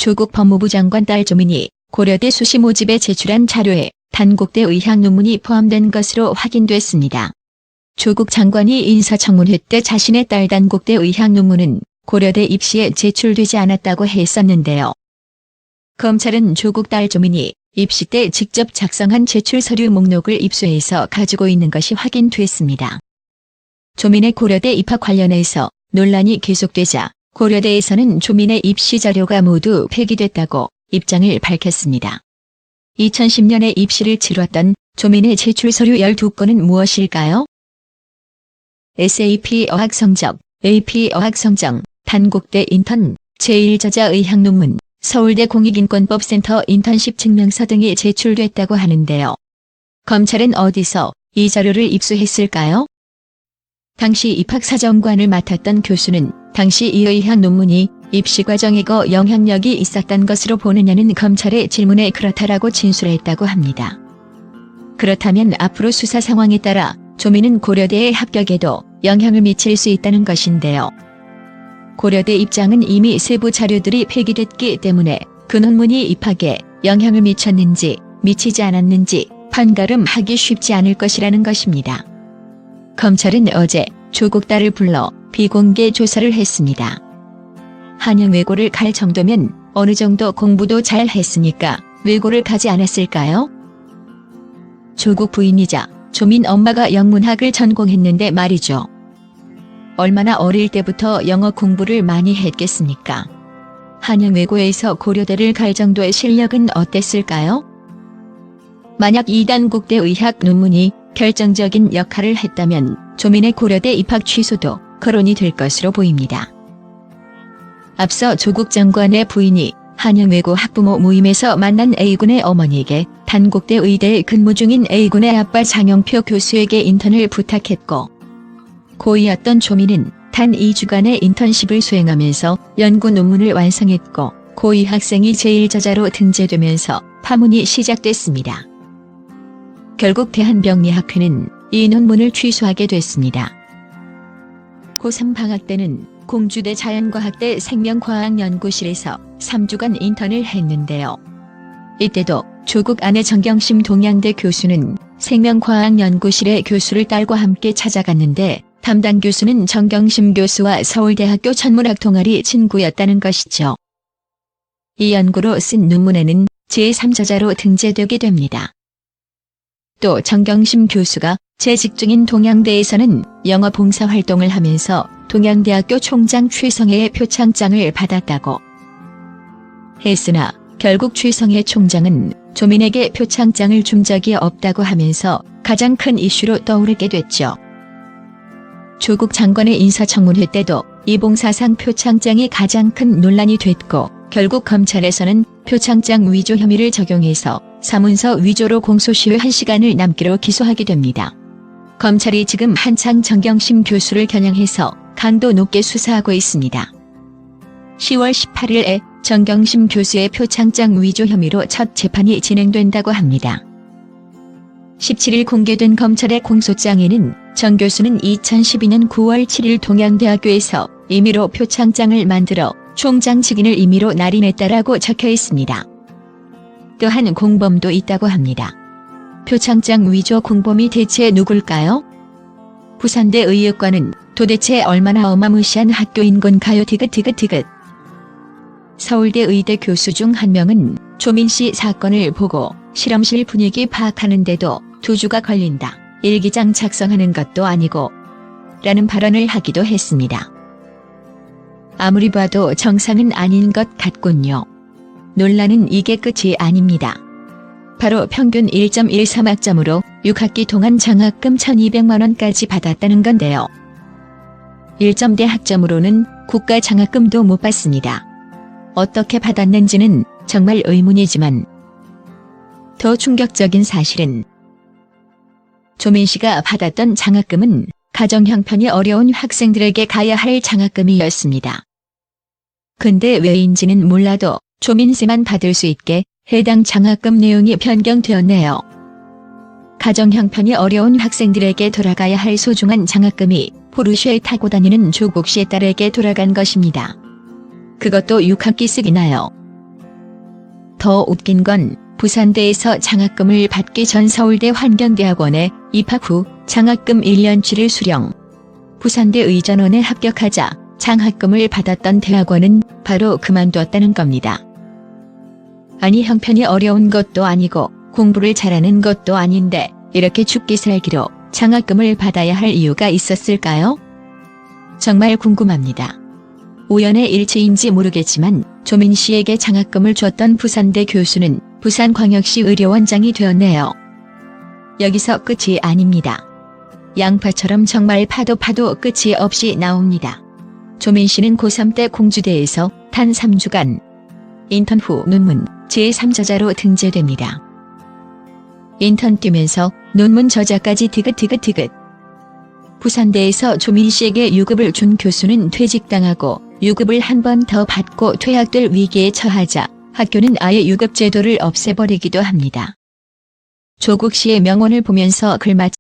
조국 법무부 장관 딸 조민이 고려대 수시 모집에 제출한 자료에 단국대 의학 논문이 포함된 것으로 확인됐습니다. 조국 장관이 인사청문회 때 자신의 딸 단국대 의학 논문은 고려대 입시에 제출되지 않았다고 했었는데요. 검찰은 조국 딸 조민이 입시 때 직접 작성한 제출 서류 목록을 입수해서 가지고 있는 것이 확인됐습니다. 조민의 고려대 입학 관련해서 논란이 계속되자 고려대에서는 조민의 입시 자료가 모두 폐기됐다고 입장을 밝혔습니다. 2010년에 입시를 치렀던 조민의 제출 서류 12건은 무엇일까요? SAP 어학성적, AP 어학성적, 단국대 인턴, 제1저자 의학 논문, 서울대 공익인권법센터 인턴십 증명서 등이 제출됐다고 하는데요. 검찰은 어디서 이 자료를 입수했을까요? 당시 입학사정관을 맡았던 교수는 당시 이 의학 논문이 입시 과정이고 영향력이 있었던 것으로 보느냐는 검찰의 질문에 그렇다라고 진술했다고 합니다. 그렇다면 앞으로 수사 상황에 따라 조민은 고려대의 합격에도 영향을 미칠 수 있다는 것인데요. 고려대 입장은 이미 세부 자료들이 폐기됐기 때문에 그 논문이 입학에 영향을 미쳤는지 미치지 않았는지 판가름하기 쉽지 않을 것이라는 것입니다. 검찰은 어제 조국 딸을 불러 비공개 조사를 했습니다. 한영 외고를 갈 정도면 어느 정도 공부도 잘 했으니까 외고를 가지 않았을까요? 조국 부인이자 조민 엄마가 영문학을 전공했는데 말이죠. 얼마나 어릴 때부터 영어 공부를 많이 했겠습니까? 한영 외고에서 고려대를 갈 정도의 실력은 어땠을까요? 만약 이 단국대 의학 논문이 결정적인 역할을 했다면 조민의 고려대 입학 취소도 거론이 될 것으로 보입니다. 앞서 조국 장관의 부인이 한영외고 학부모 모임에서 만난 A군의 어머니에게 단국대 의대에 근무 중인 A군의 아빠 장영표 교수에게 인턴을 부탁했고, 고2였던 조민은 단 2주간의 인턴십을 수행하면서 연구 논문을 완성했고 고2 학생이 제1저자로 등재되면서 파문이 시작됐습니다. 결국 대한병리학회는 이 논문을 취소하게 됐습니다. 고3 방학 때는 공주대 자연과학대 생명과학연구실에서 3주간 인턴을 했는데요. 이때도 조국 아내 정경심 동양대 교수는 생명과학연구실의 교수를 딸과 함께 찾아갔는데 담당 교수는 정경심 교수와 서울대학교 천문학 동아리 친구였다는 것이죠. 이 연구로 쓴 논문에는 제3저자로 등재되게 됩니다. 또 정경심 교수가 재직 중인 동양대에서는 영어 봉사활동을 하면서 동양대학교 총장 최성해의 표창장을 받았다고 했으나 결국 최성해 총장은 조민에게 표창장을 준 적이 없다고 하면서 가장 큰 이슈로 떠오르게 됐죠. 조국 장관의 인사청문회 때도 이 봉사상 표창장이 가장 큰 논란이 됐고 결국 검찰에서는 표창장 위조 혐의를 적용해서 사문서 위조로 공소시효 1시간을 남기로 기소하게 됩니다. 검찰이 지금 한창 정경심 교수를 겨냥해서 강도 높게 수사하고 있습니다. 10월 18일에 정경심 교수의 표창장 위조 혐의로 첫 재판이 진행된다고 합니다. 17일 공개된 검찰의 공소장에는 정 교수는 2012년 9월 7일 동양대학교에서 임의로 표창장을 만들어 총장 직인을 임의로 날인했다라고 적혀 있습니다. 또한 공범도 있다고 합니다. 표창장 위조 공범이 대체 누굴까요? 부산대 의학과는 도대체 얼마나 어마무시한 학교인 건가요? 티긋티긋티긋. 서울대 의대 교수 중 한 명은 조민 씨 사건을 보고 실험실 분위기 파악하는데도 2주가 걸린다. 일기장 작성하는 것도 아니고 라는 발언을 하기도 했습니다. 아무리 봐도 정상은 아닌 것 같군요. 논란은 이게 끝이 아닙니다. 바로 평균 1.13학점으로 6학기 동안 장학금 1,200만 원까지 받았다는 건데요. 1점대 학점으로는 국가 장학금도 못 받습니다. 어떻게 받았는지는 정말 의문이지만 더 충격적인 사실은 조민 씨가 받았던 장학금은 가정 형편이 어려운 학생들에게 가야 할 장학금이었습니다. 근데 왜인지는 몰라도 조민 씨만 받을 수 있게 해당 장학금 내용이 변경되었네요. 가정 형편이 어려운 학생들에게 돌아가야 할 소중한 장학금이 포르쉐 타고 다니는 조국 씨의 딸에게 돌아간 것입니다. 그것도 6학기 쓰기나요. 더 웃긴 건 부산대에서 장학금을 받기 전 서울대 환경대학원에 입학 후 장학금 1년치를 수령. 부산대 의전원에 합격하자 장학금을 받았던 대학원은 바로 그만뒀다는 겁니다. 아니 형편이 어려운 것도 아니고 공부를 잘하는 것도 아닌데 이렇게 죽기 살기로 장학금을 받아야 할 이유가 있었을까요? 정말 궁금합니다. 우연의 일치인지 모르겠지만 조민 씨에게 장학금을 줬던 부산대 교수는 부산광역시 의료원장이 되었네요. 여기서 끝이 아닙니다. 양파처럼 정말 파도 끝이 없이 나옵니다. 조민 씨는 고3 때 공주대에서 단 3주간 인턴 후 논문 제3저자로 등재됩니다. 인턴 뛰면서 논문 저자까지 디귿. 부산대에서 조민 씨에게 유급을 준 교수는 퇴직당하고 유급을 한 번 더 받고 퇴학될 위기에 처하자 학교는 아예 유급 제도를 없애버리기도 합니다. 조국 씨의 명언을 보면서 글마치